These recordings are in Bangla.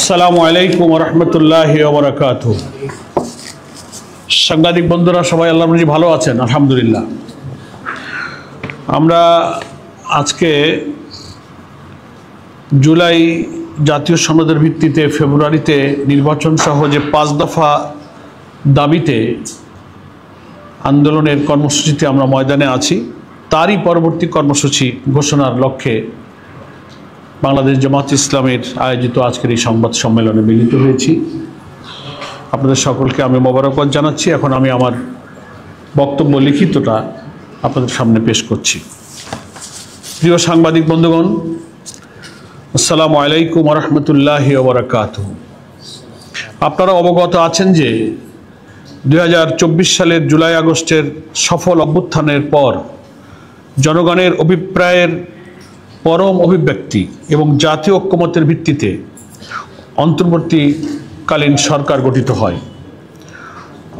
আসসালামু আলাইকুম ওয়া রাহমাতুল্লাহি ওয়া বারাকাতুহু। সাংবাদিক বন্ধুরা সবাই আল্লাহর রহমতে ভালো আছেন? আলহামদুলিল্লাহ। আমরা আজকে জুলাই জাতীয় সনদের ভিত্তিতে ফেব্রুয়ারিতে নির্বাচন সহ যে 5 দফা দাবিতে আন্দোলনের কর্মসূচিতে আমরা ময়দানে আছি, তারই পরবর্তী কর্মসূচি ঘোষণার লক্ষ্যে বাংলাদেশ জামাত ইসলামের আয়োজিত আজকের এই সংবাদ সম্মেলনে মিলিত হয়েছি। আপনাদের সকলকে আমি মোবারকবাদ জানাচ্ছি। এখন আমি আমার বক্তব্য লিখিতটা আপনাদের সামনে পেশ করছি। প্রিয় সাংবাদিক বন্ধুগণ, আসসালামু আলাইকুম ওয়া রাহমাতুল্লাহি ওয়া বারাকাতুহু। আপনারা অবগত আছেন যে 2024 সালের জুলাই আগস্টের সফল অভ্যুত্থানের পর জনগণের অভিপ্রায়ের পরম অভিব্যক্তি এবং জাতীয় ঐক্যমত্যের ভিত্তিতে অন্তর্বর্তীকালীন সরকার গঠিত হয়।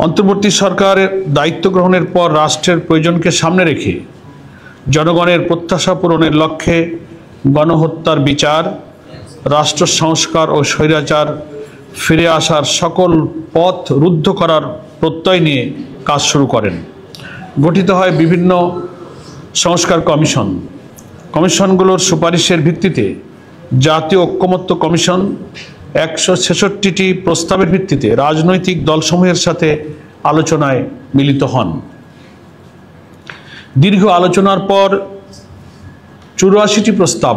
অন্তর্বর্তী সরকারের দায়িত্ব গ্রহণের পর রাষ্ট্রের প্রয়োজনকে সামনে রেখে জনগণের প্রত্যাশা পূরণের লক্ষ্যে গণহত্যার বিচার, রাষ্ট্র সংস্কার ও স্বৈরাচার ফিরে আসার সকল পথ রুদ্ধ করার প্রত্যয় নিয়ে কাজ শুরু করেন। গঠিত হয় বিভিন্ন সংস্কার কমিশন। কমিশনগুলোর সুপারিশের ভিত্তিতে জাতীয় ঐক্যমত্য কমিশন 166টি প্রস্তাবের ভিত্তিতে রাজনৈতিক দলসমূহের সাথে আলোচনায় মিলিত হন। দীর্ঘ আলোচনার পর 84টি প্রস্তাব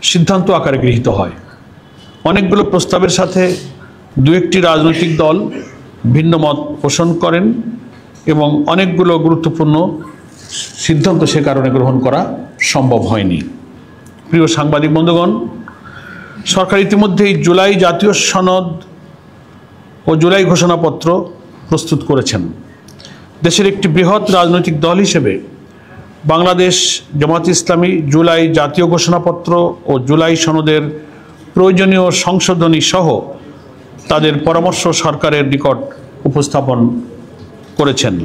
সিদ্ধান্ত আকারে গৃহীত হয়। অনেকগুলো প্রস্তাবের সাথে দু একটি রাজনৈতিক দল ভিন্ন মত পোষণ করেন এবং অনেকগুলো গুরুত্বপূর্ণ সিদ্ধান্ত সে কারণে গ্রহণ করা সম্ভব হয়নি। প্রিয় সাংবাদিক বন্ধুগণ, সরকার ইতিমধ্যেই জুলাই জাতীয় সনদ ও জুলাই ঘোষণাপত্র প্রস্তুত করেছেন। দেশের একটি বৃহৎ রাজনৈতিক দল হিসেবে বাংলাদেশ জামাত ইসলামী জুলাই জাতীয় ঘোষণাপত্র ও জুলাই সনদের প্রয়োজনীয় সংশোধনী সহ তাদের পরামর্শ সরকারের নিকট উপস্থাপন করেছেন।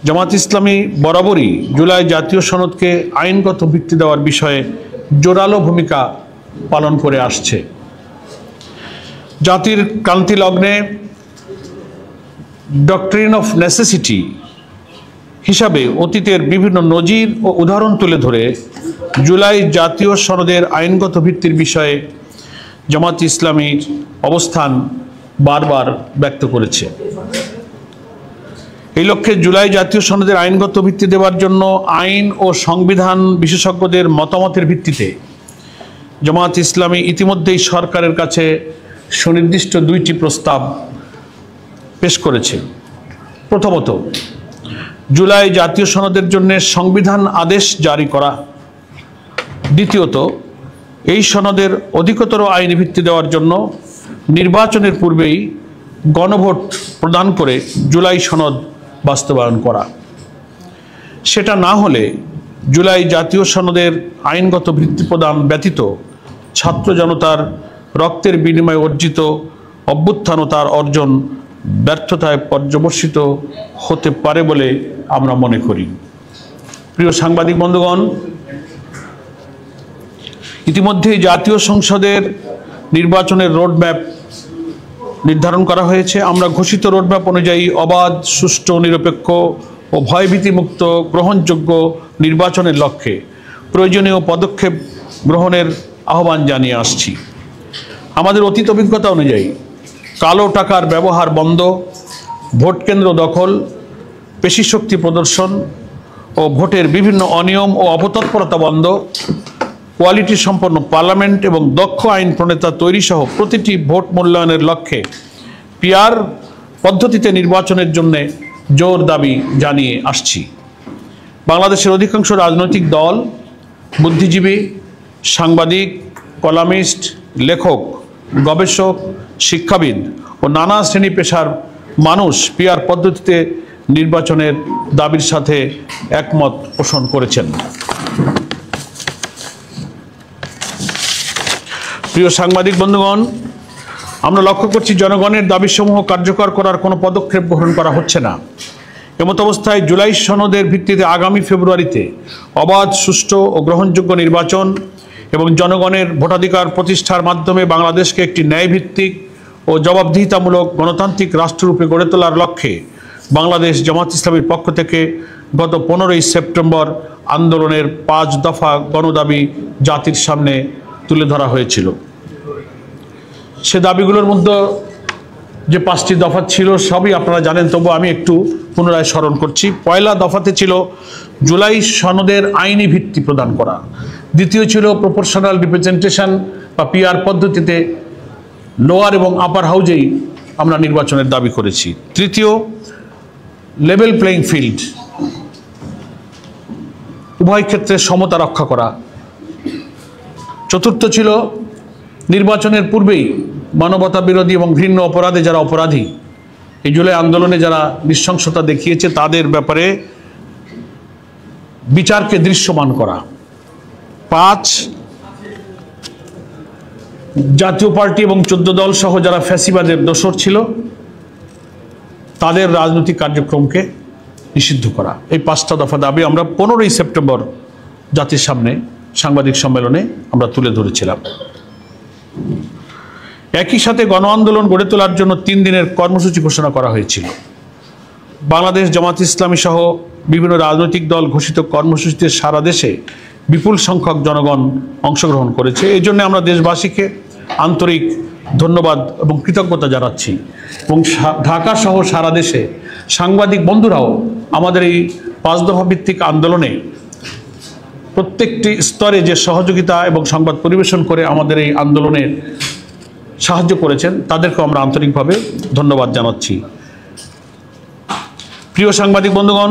জামাত ইসলামী বরাবরই জুলাই জাতীয় সনদকে আইনগত ভিত্তি দেওয়ার বিষয়ে জোরালো ভূমিকা পালন করে আসছে। জাতির ক্রান্তি লগ্নে ডক্ট্রিন অফ নেসেসিটি হিসাবে অতীতের বিভিন্ন নজির ও উদাহরণ তুলে ধরে জুলাই জাতীয় সনদের আইনগত ভিত্তির বিষয়ে জামাত ইসলামীর অবস্থান বারবার ব্যক্ত করেছে। এই লক্ষ্যে জুলাই জাতীয় সনদের আইনগত ভিত্তি দেওয়ার জন্য আইন ও সংবিধান বিশেষজ্ঞদের মতামতের ভিত্তিতে জামাত ইসলামী ইতিমধ্যেই সরকারের কাছে সুনির্দিষ্ট 2টি প্রস্তাব পেশ করেছে। প্রথমত, জুলাই জাতীয় সনদের জন্য সংবিধান আদেশ জারি করা। দ্বিতীয়ত, এই সনদের অধিকতর আইনি ভিত্তি দেওয়ার জন্য নির্বাচনের পূর্বেই গণভোট প্রদান করে জুলাই সনদ বাস্তবায়ন করা। সেটা না হলে জুলাই জাতীয় সনদের আইনগত ভিত্তি প্রদান ব্যতীত ছাত্র জনতার রক্তের বিনিময়ে অর্জিত অভ্যুত্থান ও তার অর্জন ব্যর্থতায় পর্যবসিত হতে পারে বলে আমরা মনে করি। প্রিয় সাংবাদিক বন্ধুগণ, ইতিমধ্যেই জাতীয় সংসদের নির্বাচনের রোডম্যাপ নির্ধারণ করা হয়েছে। আমরা ঘোষিত রোডম্যাপ অনুযায়ী অবাধ, সুষ্ঠু, নিরপেক্ষ ও ভয়ভীতিমুক্ত গ্রহণযোগ্য নির্বাচনের লক্ষ্যে প্রয়োজনীয় পদক্ষেপ গ্রহণের আহ্বান জানিয়ে আসছি। আমাদের অতীত অভিজ্ঞতা অনুযায়ী কালো টাকার ব্যবহার বন্ধ, ভোট কেন্দ্র দখল, পেশিশক্তি প্রদর্শন ও ভোটের বিভিন্ন অনিয়ম ও অপতৎপরতা বন্ধ, কোয়ালিটি সম্পন্ন পার্লামেন্ট এবং দক্ষ আইন প্রণেতা তৈরি সহ প্রতিটি ভোট মূল্যায়নের লক্ষ্যে পিআর পদ্ধতিতে নির্বাচনের জন্য জোর দাবি জানিয়ে আসছি। বাংলাদেশের অধিকাংশ রাজনৈতিক দল, বুদ্ধিজীবী, সাংবাদিক, কলামিস্ট, লেখক, গবেষক, শিক্ষাবিদ ও নানা শ্রেণী পেশার মানুষ পিআর পদ্ধতিতে নির্বাচনের দাবির সাথে একমত পোষণ করেছেন। প্রিয় সাংবাদিক বন্ধুগণ, আমরা লক্ষ্য করছি জনগণের দাবিসমূহ কার্যকর করার কোনো পদক্ষেপ গ্রহণ করা হচ্ছে না। এমত অবস্থায় জুলাই সনদের ভিত্তিতে আগামী ফেব্রুয়ারিতে অবাধ, সুষ্ঠু ও গ্রহণযোগ্য নির্বাচন এবং জনগণের ভোটাধিকার প্রতিষ্ঠার মাধ্যমে বাংলাদেশকে একটি ন্যায়ভিত্তিক ও জবাবদিহিতামূলক গণতান্ত্রিক রাষ্ট্ররূপে গড়ে তোলার লক্ষ্যে বাংলাদেশ জামাত ইসলামীর পক্ষ থেকে গত 15ই সেপ্টেম্বর আন্দোলনের 5 দফা গণদাবি জাতির সামনে তুলে ধরা হয়েছিল। সে দাবিগুলোর মধ্যে যে 5টি দফা ছিল সবই আপনারা জানেন, তবু আমি একটু পুনরায় স্মরণ করছি। পয়লা দফাতে ছিল জুলাই সনদের আইনি ভিত্তি প্রদান করা। দ্বিতীয় ছিল প্রপোর্শনাল রিপ্রেজেন্টেশন বা পিআর পদ্ধতিতে লোয়ার এবং আপার হাউজেই আমরা নির্বাচনের দাবি করেছি। তৃতীয়, লেভেল প্লেইং ফিল্ড, উভয় ক্ষেত্রে সমতা রক্ষা করা। চতুর্থ ছিল নির্বাচনের পূর্বেই মানবতা বিরোধী এবং ঘৃণ্য অপরাধে যারা অপরাধী, এই জুলাই আন্দোলনে যারা নৃশংসতা দেখিয়েছে তাদের ব্যাপারে বিচারকে দৃশ্যমান করা। 5, জাতীয় পার্টি এবং 14 দল সহ যারা ফ্যাসিবাদের দোসর ছিল তাদের রাজনৈতিক কার্যক্রমকে নিষিদ্ধ করা। এই 5টা দফা দাবি আমরা 15ই সেপ্টেম্বর জাতির সামনে সাংবাদিক সম্মেলনে আমরা তুলে ধরেছিলাম। একই সাথে গণ আন্দোলন গড়ে তোলার জন্য 3 দিনের কর্মসূচি ঘোষণা করা হয়েছিল। বাংলাদেশ জামাত ইসলামী সহ বিভিন্ন রাজনৈতিক দল ঘোষিত কর্মসূচিতে সারা দেশে বিপুল সংখ্যক জনগণ অংশগ্রহণ করেছে। এই জন্য আমরা দেশবাসীকে আন্তরিক ধন্যবাদ এবং কৃতজ্ঞতা জানাচ্ছি এবং ঢাকা সহ সারা দেশে সাংবাদিক বন্ধুরাও আমাদের এই 5 দফা ভিত্তিক আন্দোলনে প্রত্যেকটি স্তরে যে সহযোগিতা এবং সংবাদ পরিবেশন করে আমাদের এই আন্দোলনের সাহায্য করেছেন তাদেরকে আমরা আন্তরিকভাবে ধন্যবাদ জানাচ্ছি। প্রিয় সাংবাদিক বন্ধুগণ,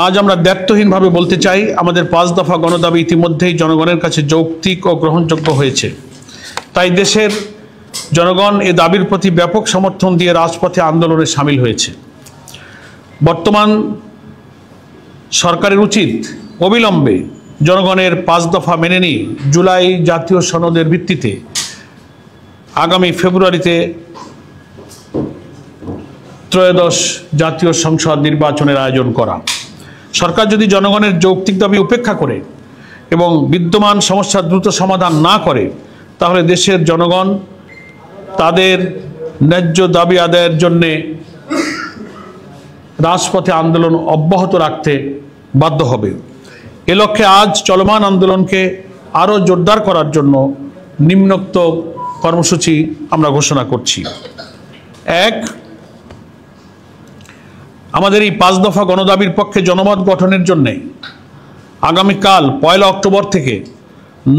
আজ আমরা দ্ব্যর্থহীনভাবে বলতে চাই আমাদের 5 দফা গণদাবি ইতিমধ্যেই জনগণের কাছে যৌক্তিক ও গ্রহণযোগ্য হয়েছে। তাই দেশের জনগণ এ দাবির প্রতি ব্যাপক সমর্থন দিয়ে রাজপথে আন্দোলনে সামিল হয়েছে। বর্তমান সরকারের উচিত অবিলম্বে জনগণের 5 দফা মেনে নিয়ে জুলাই জাতীয় সনদের ভিত্তিতে আগামী ফেব্রুয়ারিতে ত্রয়োদশ জাতীয় সংসদ নির্বাচনের আয়োজন করা। সরকার যদি জনগণের যৌক্তিক দাবি উপেক্ষা করে এবং বিদ্যমান সমস্যার দ্রুত সমাধান না করে তাহলে দেশের জনগণ তাদের ন্যায্য দাবি আদায়ের জন্যে রাজপথে আন্দোলন অব্যাহত রাখতে বাধ্য হবে। এ লক্ষ্যে আজ চলমান আন্দোলনকে আরও জোরদার করার জন্য নিম্নোক্ত কর্মসূচি আমরা ঘোষণা করছি। 1, আমাদের এই 5 দফা গণদাবির পক্ষে জনমত গঠনের জন্য আগামীকাল 1 অক্টোবর থেকে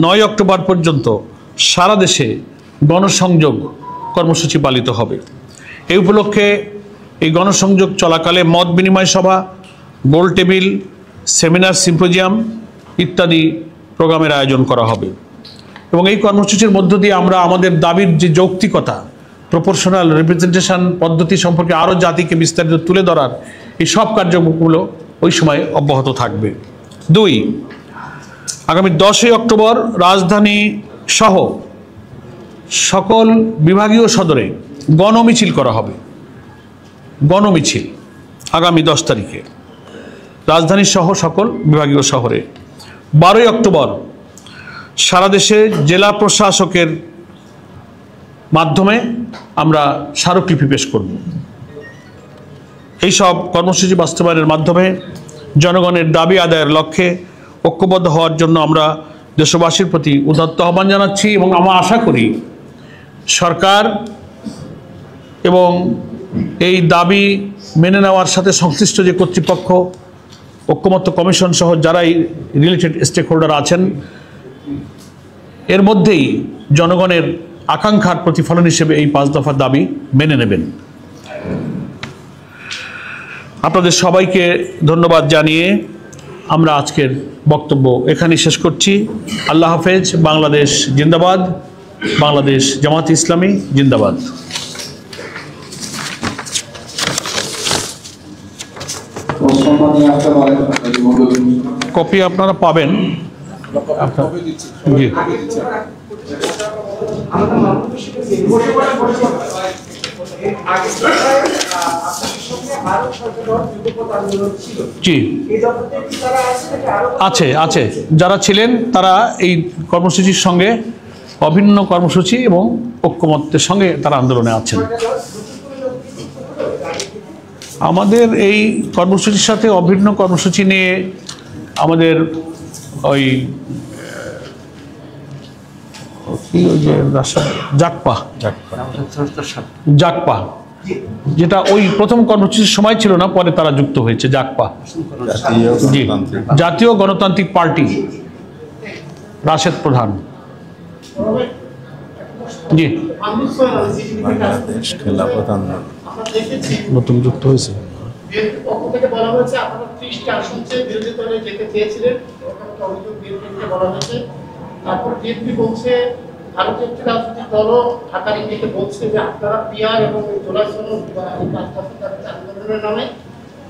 9 অক্টোবর পর্যন্ত সারা দেশে গণসংযোগ কর্মসূচি পালিত হবে। এই উপলক্ষে এই গণসংযোগ চলাকালে মত বিনিময় সভা, গোল টেবিল, সেমিনার, সিম্পোজিয়াম ইত্যাদি প্রোগ্রামের আয়োজন করা হবে এবং এই কর্মসূচির মধ্য দিয়ে আমরা আমাদের দাবির যে যৌক্তিকতা, প্রপোর্শনাল রিপ্রেজেন্টেশন পদ্ধতি সম্পর্কে আরও জাতিকে বিস্তারিত তুলে ধরার এই সব কার্যক্রমগুলো ওই সময় অব্যাহত থাকবে। 2, আগামী 10 অক্টোবর রাজধানী সহ সকল বিভাগীয় সদরে গণমিছিল করা হবে। গণমিছিল আগামী 10 তারিখে রাজধানী সহ সকল বিভাগীয় শহরে। 12 অক্টোবর সারা দেশে জেলা প্রশাসকের মাধ্যমে আমরা স্মারকলিপি পেশ করব। এই সব কর্মসূচি বাস্তবায়নের মাধ্যমে জনগণের দাবি আদায়ের লক্ষ্যে ঐক্যবদ্ধ হওয়ার জন্য আমরা দেশবাসীর প্রতি উদাত্ত আহ্বান জানাচ্ছি এবং আমরা আশা করি সরকার এবং এই দাবি মেনে নেওয়ার সাথে সংশ্লিষ্ট যে কর্তৃপক্ষ, ঐক্যমত্য কমিশন সহ যারাই রিলেটেড স্টেক হোল্ডার আছেন এর মধ্যেই জনগণের আকাঙ্ক্ষার প্রতিফলন হিসেবে এই 5 দফার দাবি মেনে নেবেন। আপনাদের সবাইকে ধন্যবাদ জানিয়ে আমরা আজকের বক্তব্য এখানেই শেষ করছি। আল্লাহ হাফেজ। বাংলাদেশ জিন্দাবাদ। বাংলাদেশ জামাত ইসলামী জিন্দাবাদ। কপি আপনারা পাবেন। জি জি আছে আছে, যারা ছিলেন তারা এই কর্মসূচির সঙ্গে অভিন্ন কর্মসূচি এবং ঐক্যমত্যের সঙ্গে তারা আন্দোলনে আছেন। আমাদের এই কর্মসূচির সাথে অভিন্ন কর্মসূচি নিয়ে আমাদের ওই যে জাকপা জাকপা যেটা ওই প্রথম কর্মসূচির সময় ছিল না, পরে তারা যুক্ত হয়েছে জাকপা, জি জাতীয় গণতান্ত্রিক পার্টি, রাশেদ প্রধান। জি নতুন যুক্ত হয়েছে। তারপর বিএনপি বলছে, ভারতের একটি রাজনৈতিক দলও ঢাকার ইঙ্গিতে বলছে যে আপনারা পিআর এবং জোলাসন আন্দোলনের নামে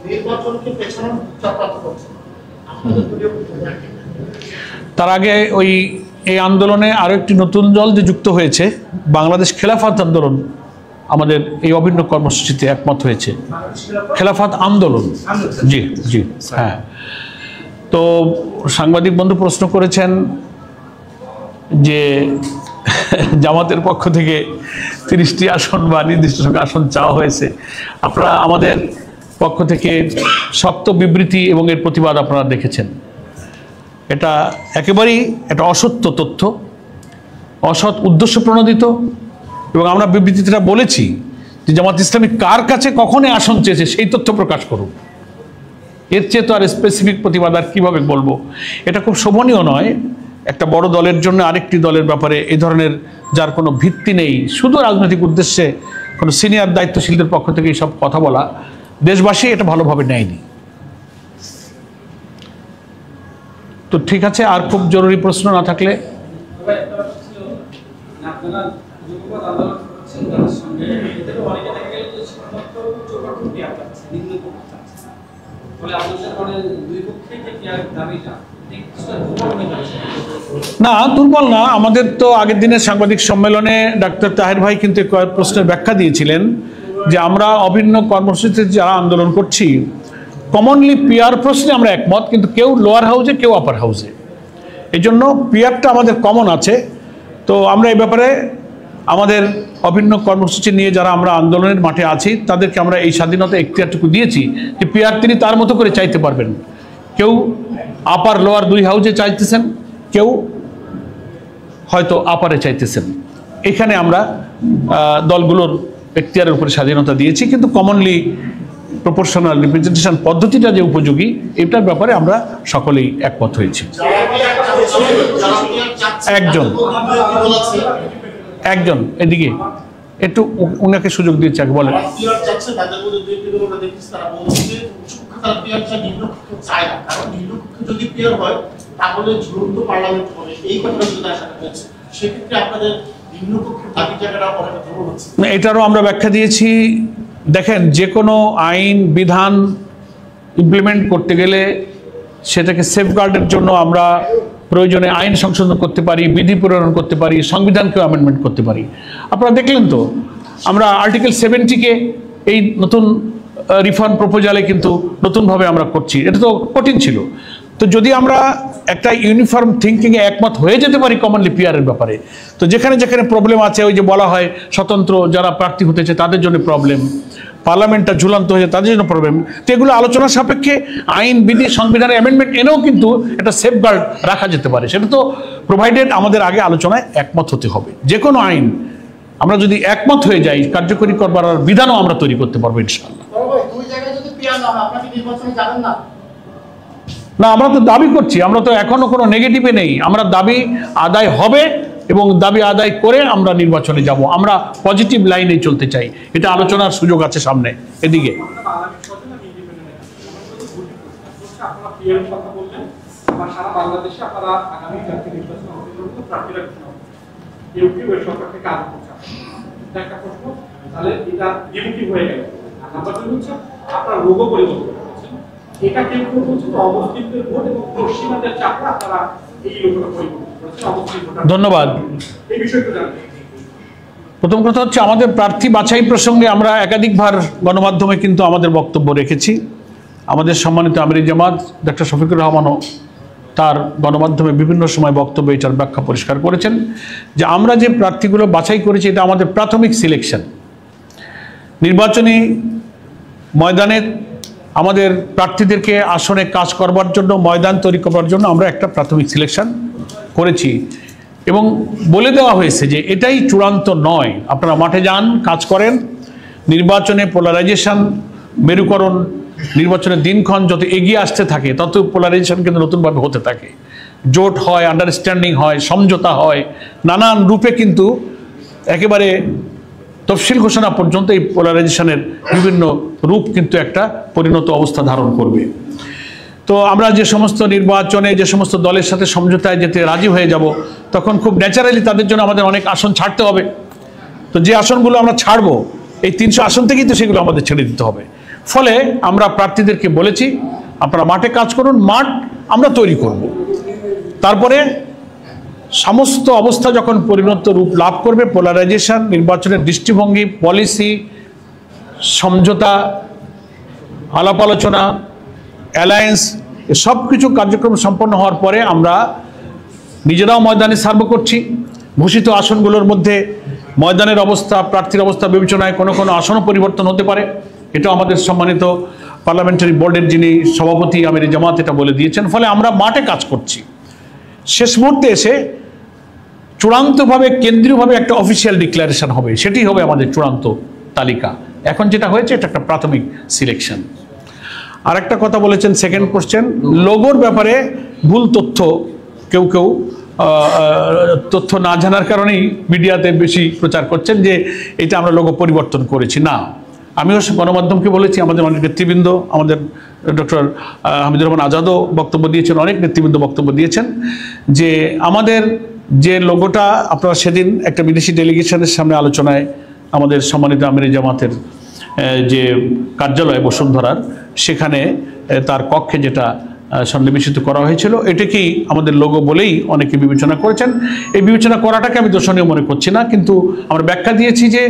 নির্বাচনকে পেছানোর চক্রান্ত করছেন। তার আগে ওই এই আন্দোলনে আরো একটি নতুন দল যে যুক্ত হয়েছে, বাংলাদেশ খেলাফত আন্দোলন, আমাদের এই অভিন্ন কর্মসূচিতে একমত হয়েছে। খেলাফত আন্দোলন, জি জি হ্যাঁ। তো সাংবাদিক বন্ধু প্রশ্ন করেছেন যে জামাতের পক্ষ থেকে 30টি আসন বা নির্দিষ্ট সংখ্যক আসন চাওয়া হয়েছে। আপনারা আমাদের পক্ষ থেকে শক্ত বিবৃতি এবং এর প্রতিবাদ আপনারা দেখেছেন। এটা একেবারেই একটা অসত্য তথ্য, অসৎ উদ্দেশ্য প্রণোদিত। এবং আমরা বিবৃতিতে বলেছি যে জামাত ইসলামী কার কাছে কখনই আসন চেয়েছে সেই তথ্য প্রকাশ করুন। এর চেয়ে তো আর স্পেসিফিক প্রতিবাদ আর কীভাবে বলবো? এটা খুব শোভনীয় নয় একটা বড় দলের জন্য আরেকটি দলের ব্যাপারে এই ধরনের, যার কোনো ভিত্তি নেই, শুধু রাজনৈতিক উদ্দেশ্যে কোনো সিনিয়র দায়িত্বশীলদের পক্ষ থেকে এইসব কথা বলা, দেশবাসী এটা ভালোভাবে নেয়নি। তো ঠিক আছে, আর খুব জরুরি প্রশ্ন না থাকলে না, দুর্বল না। আমাদের তো আগের দিনের সাংবাদিক সম্মেলনে ডাক্তার তাহের ভাই কিন্তু প্রশ্নের ব্যাখ্যা দিয়েছিলেন যে আমরা অভিন্ন কর্মসূচিতে যারা আন্দোলন করছি, কমনলি পিআর প্রশ্নে আমরা একমত, কিন্তু কেউ লোয়ার হাউসে কেউ আপার হাউসে। এই জন্য পিআরটা আমাদের কমন আছে। তো আমরা এই ব্যাপারে আমাদের অভিন্ন কর্মসূচি নিয়ে যারা আমরা আন্দোলনের মাঠে আছি তাদেরকে আমরা এই স্বাধীনতা এখতিয়ারটুকু দিয়েছি যে পিআর তিনি তার মতো করে চাইতে পারবেন। কেউ আপার লোয়ার দুই হাউসে চাইতেছেন, কেউ হয়তো আপারে চাইতেছেন। এখানে আমরা দলগুলোর এখতিয়ারের উপরে স্বাধীনতা দিয়েছি, কিন্তু কমনলি প্রপোর্শনাল রিপ্রেজেন্টেশন পদ্ধতিটা যে উপযোগী, এটার ব্যাপারে আমরা সকলেই একমত হয়েছি। একজন এদিকে একটু উনাকে সুযোগ দিয়েছে, আগে বলেন। এটারও আমরা ব্যাখ্যা দিয়েছি। দেখেন, যে কোনো আইন বিধান ইমপ্লিমেন্ট করতে গেলে সেটাকে সেফগার্ডের জন্য আমরা প্রয়োজনে আইন সংশোধন করতে পারি, বিধি প্রণয়ন করতে পারি, সংবিধানকেও অ্যামেন্ডমেন্ট করতে পারি। আপনারা দেখলেন তো, আমরা আর্টিকেল 70-কে এই নতুন রিফর্ম প্রপোজালে কিন্তু নতুনভাবে আমরা করছি। এটা তো কঠিন ছিল। তো যদি আমরা একটা ইউনিফর্ম থিঙ্কিংয়ে একমত হয়ে যেতে পারি কমনলি পিআরের ব্যাপারে, তো যেখানে যেখানে প্রবলেম আছে, ওই যে বলা হয় স্বতন্ত্র যারা প্রার্থী হতেছে তাদের জন্য প্রবলেম, পার্লামেন্টটা ঝুলন্ত হয়েছে তাদের জন্য প্রবলেম, তো এগুলো আলোচনার সাপেক্ষে আইন বিধি সংবিধানের অ্যামেন্ডমেন্ট এনেও কিন্তু একটা সেফগার্ড রাখা যেতে পারে। সেটা তো প্রোভাইডেড আমাদের আগে আলোচনায় একমত হতে হবে। যে কোনো আইন আমরা যদি একমত হয়ে যাই, কার্যকরী করবার বিধানও আমরা তৈরি করতে পারবো ইনশাআল্লাহ। না, আমরা তো দাবি করছি, আমরা তো এখনো কোনো নেগেটিভে নেই। আমরা দাবি আদায় হবে এবং দাবি আদায় করে আমরা নির্বাচনে যাব। আমরা পজিটিভ লাইনে চলতে চাই। এটা আলোচনার সুযোগ আছে সামনে। এদিকে এটা কেউ কেউ বলছে তো অবস্থিতদের ভোট এবং পশ্চিমাদের চাপে আপনারা এই লোকটা পরিবর্তন করেছেন। ধন্যবাদ। এই বিষয়টা জানতে প্রথম কথা হচ্ছে আমাদের প্রার্থী বাছাই প্রসঙ্গে আমরা একাধিকবার গণমাধ্যমে কিন্তু আমাদের বক্তব্য রেখেছি। আমাদের সম্মানিত আমির জামাত ডক্টর শফিকুর রহমানও তার গণমাধ্যমে বিভিন্ন সময় বক্তব্য এটার ব্যাখ্যা পরিষ্কার করেছেন যে আমরা যে প্রার্থীগুলো বাছাই করেছি এটা আমাদের প্রাথমিক সিলেকশন। নির্বাচনী ময়দানে আমাদের প্রার্থীদেরকে আসনে কাজ করবার জন্য, ময়দান তৈরি করবার জন্য আমরা একটা প্রাথমিক সিলেকশন করেছি এবং বলে দেওয়া হয়েছে যে এটাই চূড়ান্ত নয়। আপনারা মাঠে যান, কাজ করেন। নির্বাচনে পোলারাইজেশন, মেরুকরণ, নির্বাচনের দিনক্ষণ যত এগিয়ে আসতে থাকে তত পোলারাইজেশন কিন্তু নতুনভাবে হতে থাকে। জোট হয়, আন্ডারস্ট্যান্ডিং হয়, সমঝোতা হয়, নানান রূপে কিন্তু একেবারে তফসিল ঘোষণা পর্যন্ত এই পোলারাইজেশনের বিভিন্ন রূপ কিন্তু একটা পরিণত অবস্থা ধারণ করবে। তো আমরা যে সমস্ত নির্বাচনে যে সমস্ত দলের সাথে সমঝোতায় যেতে রাজি হয়ে যাব, তখন খুব ন্যাচারালি তাদের জন্য আমাদের অনেক আসন ছাড়তে হবে। তো যে আসনগুলো আমরা ছাড়বো, এই 300 আসন থেকেই তো সেগুলো আমাদের ছেড়ে দিতে হবে। ফলে আমরা প্রার্থীদেরকে বলেছি আপনারা মাঠে কাজ করুন, মাঠ আমরা তৈরি করব। তারপরে সমস্ত অবস্থা যখন পরিণত রূপ লাভ করবে, পোলারাইজেশন, নির্বাচনের দৃষ্টিভঙ্গি, পলিসি, সমঝোতা, আলাপ আলোচনা, অ্যালায়েন্স, সব কিছু কার্যক্রম সম্পন্ন হওয়ার পরে আমরা নিজেরাও ময়দানে সার্ভ করছি। ঘোষিত আসনগুলোর মধ্যে ময়দানের অবস্থা, প্রার্থীর অবস্থা বিবেচনায় কোনো কোনো আসনও পরিবর্তন হতে পারে। এটা আমাদের সম্মানিত পার্লামেন্টারি বোর্ডের যিনি সভাপতি আমির জামাত এটা বলে দিয়েছেন। ফলে আমরা মাঠে কাজ করছি। শেষ মুহূর্তে এসে চূড়ান্তভাবে কেন্দ্রীয়ভাবে একটা অফিসিয়াল ডিক্লারেশন হবে, সেটি হবে আমাদের চূড়ান্ত তালিকা। এখন যেটা হয়েছে এটা একটা প্রাথমিক সিলেকশন। আর একটা কথা বলেছেন, সেকেন্ড কোশ্চেন, লোগোর ব্যাপারে ভুল তথ্য কেউ কেউ তথ্য না জানার কারণেই মিডিয়াতে বেশি প্রচার করছেন যে এটা আমরা লোগো পরিবর্তন করেছি। না, আমিও গণমাধ্যমকে বলেছি, আমাদের অনেক নেতৃবৃন্দ, আমাদের ডক্টর হামিদুর রহমান আজাদও বক্তব্য দিয়েছেন, অনেক নেতৃবৃন্দ বক্তব্য দিয়েছেন যে আমাদের যে লোগোটা আপনারা সেদিন একটা বিদেশি ডেলিগেশনের সামনে আলোচনায় আমাদের সম্মানিত আমির জামাতের যে কার্যালয় বসুন্ধরার, সেখানে তার কক্ষে যেটা সন্নিবেশিত করা হয়েছিল, এটাকেই আমাদের লোগো বলেই অনেকে বিবেচনা করেছেন। এই বিবেচনা করাটাকে আমি দোষণীয় মনে করছি না, কিন্তু আমরা ব্যাখ্যা দিয়েছি যে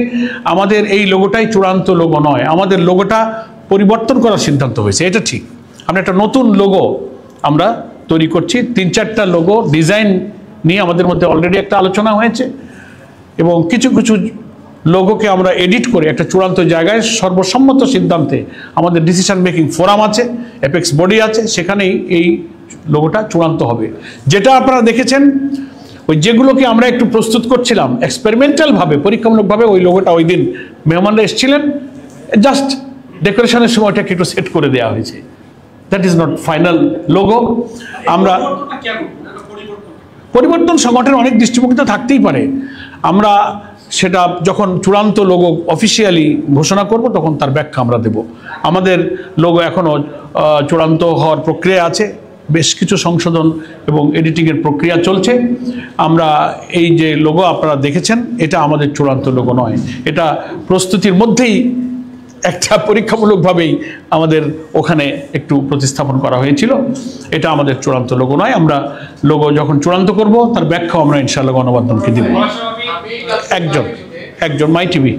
আমাদের এই লোগোটাই চূড়ান্ত লোগো নয়, আমাদের লোগোটা পরিবর্তন করার সিদ্ধান্ত হয়েছে, এটা ঠিক। আমরা একটা নতুন লোগো আমরা তৈরি করছি। 3-4টা লোগো ডিজাইন নিয়ে আমাদের মধ্যে অলরেডি একটা আলোচনা হয়েছে এবং কিছু কিছু লোগোকে আমরা এডিট করে একটা চূড়ান্ত জায়গায় সর্বসম্মত সিদ্ধান্তে আমাদের ডিসিশন মেকিং ফোরাম আছে, অ্যাপেক্স বডি আছে, সেখানেই এই লোগোটা চূড়ান্ত হবে। যেটা আপনারা দেখেছেন, ওই যেগুলোকে আমরা একটু প্রস্তুত করছিলাম এক্সপেরিমেন্টালভাবে, পরীক্ষামূলকভাবে, ওই লোগোটা ওই দিন মেহমানরা এসেছিলেন, জাস্ট ডেকোরেশনের সময়টাকে একটু সেট করে দেওয়া হয়েছে। That is not final logo. আমরা পরিবর্তন সংগঠনের অনেক দৃষ্টিভঙ্গিতে থাকতেই পারে। আমরা সেটা যখন চূড়ান্ত লোগো অফিসিয়ালি ঘোষণা করব তখন তার ব্যাখ্যা আমরা দেব। আমাদের লোগো এখনও চূড়ান্ত হওয়ার প্রক্রিয়া আছে, বেশ কিছু সংশোধন এবং এডিটিংয়ের প্রক্রিয়া চলছে। আমরা এই যে লোগো আপনারা দেখেছেন, এটা আমাদের চূড়ান্ত লোগো নয়, এটা প্রস্তুতির মধ্যেই একটা পরীক্ষামূলকভাবেই আমাদের ওখানে একটু প্রতিস্থাপন করা হয়েছিল। এটা আমাদের চূড়ান্ত লোগো নয়। আমরা লোগো যখন চূড়ান্ত করব তার ব্যাখ্যা আমরা ইনশাআল্লাহ গণমাধ্যমকে দিব। একজন মাই টিভি।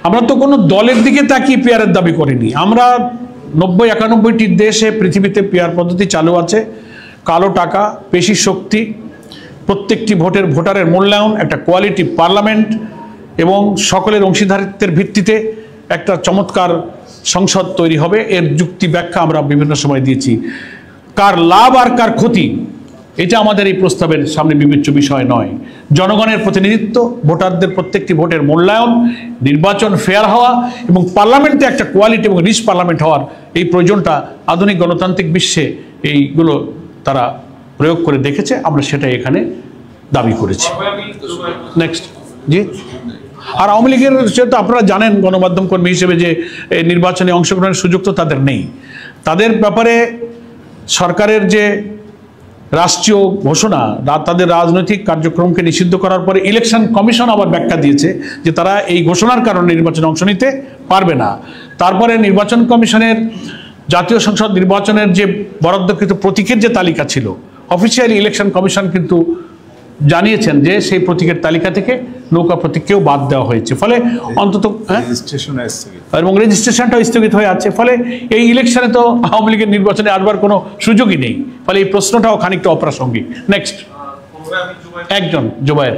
আমরা তো কোনো দলের দিকে তাকিয়ে পিয়ারের দাবি করিনি। আমরা 90-91টি দেশে পৃথিবীতে পিয়ার পদ্ধতি চালু আছে। কালো টাকা, পেশি শক্তি, প্রত্যেকটি ভোটারের মূল্যায়ন, একটা কোয়ালিটি পার্লামেন্ট এবং সকলের অংশীদারিত্বের ভিত্তিতে একটা চমৎকার সংসদ তৈরি হবে। এর যুক্তি ব্যাখ্যা আমরা বিভিন্ন সময় দিয়েছি। কার লাভ আর কার ক্ষতি, এটা আমাদের এই প্রস্তাবের সামনে বিবেচ্য বিষয় নয়। জনগণের প্রতিনিধিত্ব, ভোটারদের প্রত্যেকটি ভোটের মূল্যায়ন, নির্বাচন ফেয়ার হওয়া এবং পার্লামেন্টে একটা কোয়ালিটি এবং রিচ পার্লামেন্ট হওয়ার এই প্রয়োজনটা আধুনিক গণতান্ত্রিক বিশ্বে এইগুলো তারা প্রয়োগ করে দেখেছে। আমরা সেটাই এখানে দাবি করেছি। নেক্সট জি। আর আওয়ামী লীগের সেটা আপনারা জানেন গণমাধ্যম কর্মী হিসেবে যে নির্বাচনে অংশগ্রহণের সুযোগ তো তাদের নেই। তাদের ব্যাপারে সরকারের যে রাষ্ট্রীয় ঘোষণা তাদের রাজনৈতিক কার্যক্রমকে নিষিদ্ধ করার পরে ইলেকশন কমিশন আবার ব্যাখ্যা দিয়েছে যে তারা এই ঘোষণার কারণে নির্বাচনে অংশ নিতে পারবে না। তারপরে নির্বাচন কমিশনের জাতীয় সংসদ নির্বাচনের যে বরাদ্দকৃত প্রতীকের যে তালিকা ছিল, অফিসিয়ালি ইলেকশন কমিশন কিন্তু জানিয়েছেন যে সেই প্রতীকের তালিকা থেকে নৌকা প্রতীককেও বাদ দেওয়া হয়েছে। ফলে অন্তত এবং রেজিস্ট্রেশনটাও স্থগিত হয়ে আছে। ফলে এই ইলেকশনে তো আওয়ামী লীগের নির্বাচনে আসবার কোনো সুযোগই নেই। ফলে এই প্রশ্নটাও খানিকটা অপ্রাসঙ্গিক। নেক্সট একজন জুবায়ের।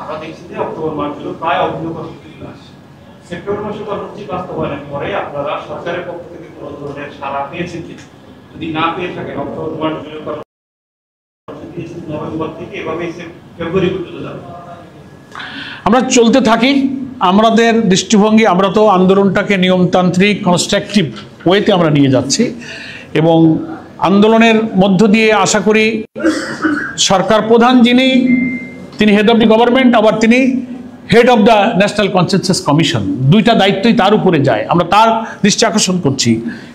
আমরা দেখছি যে অক্টোবর মাস জুড়ে প্রায় অভিন্ন কর্মসূচি আসছে। সেপ্টেম্বর মাসে কর্মসূচি বাস্তবায়নের পরে আপনারা সরকারের পক্ষ থেকে কোনো ধরনের সাড়া পেয়েছেন কি? যদি না পেয়ে থাকেন, অক্টোবর মাস জুড়ে কর্মসূচি দিয়েছেন নভেম্বর থেকে, এভাবেই ফেব্রুয়ারি পর্যন্ত যাবে। আমরা চলতে থাকি। আমাদের দৃষ্টিভঙ্গি, আমরা তো আন্দোলনটাকে নিয়মতান্ত্রিক কনস্ট্রাকটিভ ওয়েতে আমরা নিয়ে যাচ্ছি এবং আন্দোলনের মধ্য দিয়ে আশা করি সরকার প্রধান যিনি, তিনি হেড অফ দি গভর্নমেন্ট, আবার তিনি head of the national consensus commission, দুইটা দায়িত্বই তার উপরে যায়। আমরা তার দৃষ্টি আকর্ষণ করছি।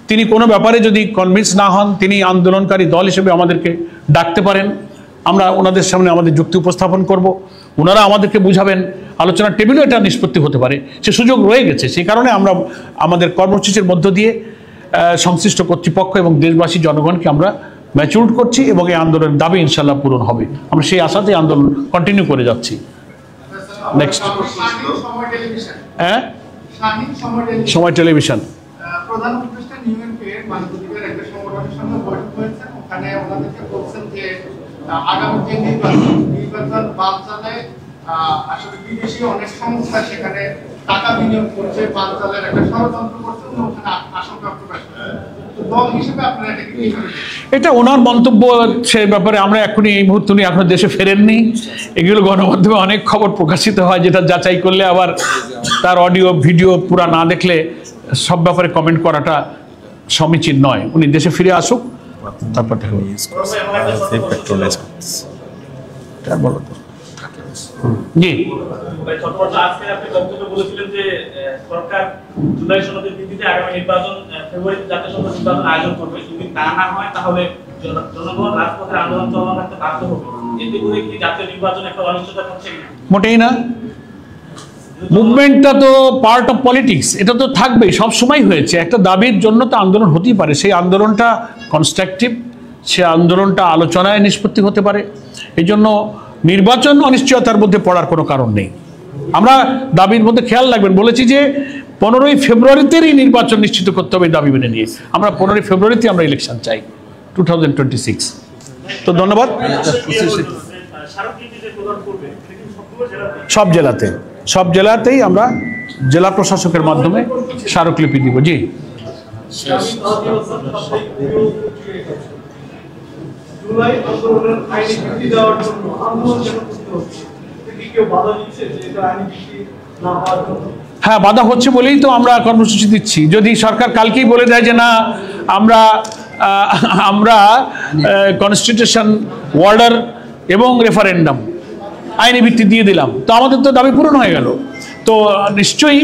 তিনি কোনো ব্যাপারে যদি কনভিন্স না হন, তিনি আন্দোলনকারী দল হিসেবে আমাদেরকে ডাকতে পারেন। আমরা ওনাদের সামনে আমাদের যুক্তি উপস্থাপন করব, ওনারা আমাদেরকে বুঝাবেন, আলোচনার টেবিলেও এটা নিষ্পত্তি হতে পারে, সে সুযোগ রয়ে গেছে। সেই কারণে আমরা আমাদের কর্মসূচির মধ্য দিয়ে সংশ্লিষ্ট কর্তৃপক্ষ এবং দেশবাসী জনগণকে আমরা ম্যাচিউর করছি এবং এই আন্দোলনের দাবি ইনশাল্লাহ পূরণ হবে। আমরা সেই আশাতেই আন্দোলন কন্টিনিউ করে যাচ্ছি। নেক্সট হ্যাঁ, সময় টেলিভিশন। প্রধান উপদেষ্টা নিউইয়র্কের মানবাধিকার একটা সংগঠনের সঙ্গে বৈঠক হয়েছে। ওখানে ওনাদেরকে বলছেন যে আগামী যে নির্বাচন বানচালে আসলে বিদেশি অনেক সংস্থা সেখানে টাকা বিনিয়োগ করছে, বানচালের একটা ষড়যন্ত্র করছে, ওখানে আশঙ্কা প্রকাশ করেছে। দল হিসেবে আপনারা এটা কি? এটা ওনার মন্তব্য, সেই ব্যাপারে আমরা এখনই এই মুহূর্তে উনি এখনো দেশে ফেরেননি। এগুলো গণমাধ্যমে অনেক খবর প্রকাশিত হয়, যেটা যাচাই করলে আবার তার অডিও ভিডিও পুরা না দেখলে সব ব্যাপারে কমেন্ট করাটা সমীচীন নয়। উনি দেশে ফিরে আসুক, তারপর জি। আজকে আপনি বক্তব্যে বলেছিলেন যে সরকার জুলাই সনদের ভিত্তিতে আগামী নির্বাচন ফেব্রুয়ারিতে জাতীয় সংসদ নির্বাচন আয়োজন করবে। যদি তা না হয় তাহলে জনগণ রাজপথে আন্দোলন চলমান রাখতে বাধ্য হবে। এতে করে কি জাতীয় নির্বাচন একটা অনিশ্চয়তা হচ্ছে? মোটেই না। মুভমেন্টটা তো পার্ট অফ পলিটিক্স, এটা তো থাকবেই, সব সময় হয়েছে। একটা দাবির জন্য তো আন্দোলন হতেই পারে। সেই আন্দোলনটা কনস্ট্রাকটিভ, সে আন্দোলনটা আলোচনায় নিষ্পত্তি হতে পারে। এই জন্য নির্বাচন অনিশ্চয়তার মধ্যে পড়ার কোনো কারণ নেই। আমরা দাবির মধ্যে খেয়াল রাখবেন, বলেছি যে 15ই ফেব্রুয়ারিতেই নির্বাচন নিশ্চিত করতে হবে দাবি মেনে নিয়ে। আমরা 15ই ফেব্রুয়ারিতে আমরা ইলেকশন চাই 2026। তো ধন্যবাদ। সব জেলাতেই আমরা জেলা প্রশাসকের মাধ্যমে স্মারকলিপি দিব। জি, জুলাই আন্দোলনের আইনি ভিত্তি দেওয়ার জন্য আন্দোলন যেন করতে হচ্ছে, কি কেউ বাধা দিচ্ছে যে এটা আইনি ভিত্তি না হওয়ার জন্য? হ্যাঁ, বাধা হচ্ছে বলেই তো আমরা কর্মসূচি দিচ্ছি। যদি সরকার কালকেই বলে দেয় যে না, আমরা কনস্টিটিউশন অর্ডার এবং রেফারেন্ডাম আইনি ভিত্তি দিয়ে দিলাম, তো আমাদের তো দাবি পূরণ হয়ে গেল। তো নিশ্চয়ই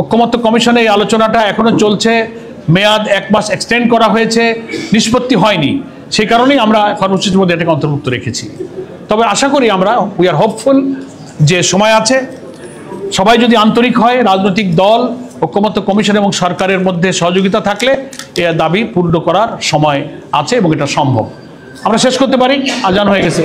ঐকমত্য কমিশনে এই আলোচনাটা এখনো চলছে, মেয়াদ 1 মাস এক্সটেন্ড করা হয়েছে, নিষ্পত্তি হয়নি। সেই কারণেই আমরা কর্মসূচির মধ্যে এটাকে অন্তর্ভুক্ত রেখেছি। তবে আশা করি আমরা, উই আর হোপফুল যে সময় আছে। সবাই যদি আন্তরিক হয়, রাজনৈতিক দল, ঐকমত্য কমিশন এবং সরকারের মধ্যে সহযোগিতা থাকলে এর দাবি পূর্ণ করার সময় আছে এবং এটা সম্ভব। আমরা শেষ করতে পারি, আজান হয়ে গেছে।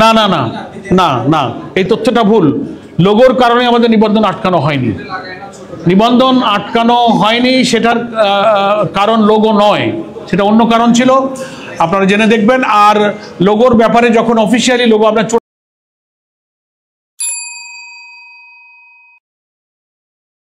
না না না না না, এই তথ্যটা ভুল। লোগোর কারণে আমাদের নিবন্ধন আটকানো হয়নি। নিবন্ধন আটকানো হয়নি, সেটার কারণ লোগো নয়, সেটা অন্য কারণ ছিল, আপনারা জেনে দেখবেন। আর লোগোর ব্যাপারে যখন অফিসিয়ালি লোগো আমরা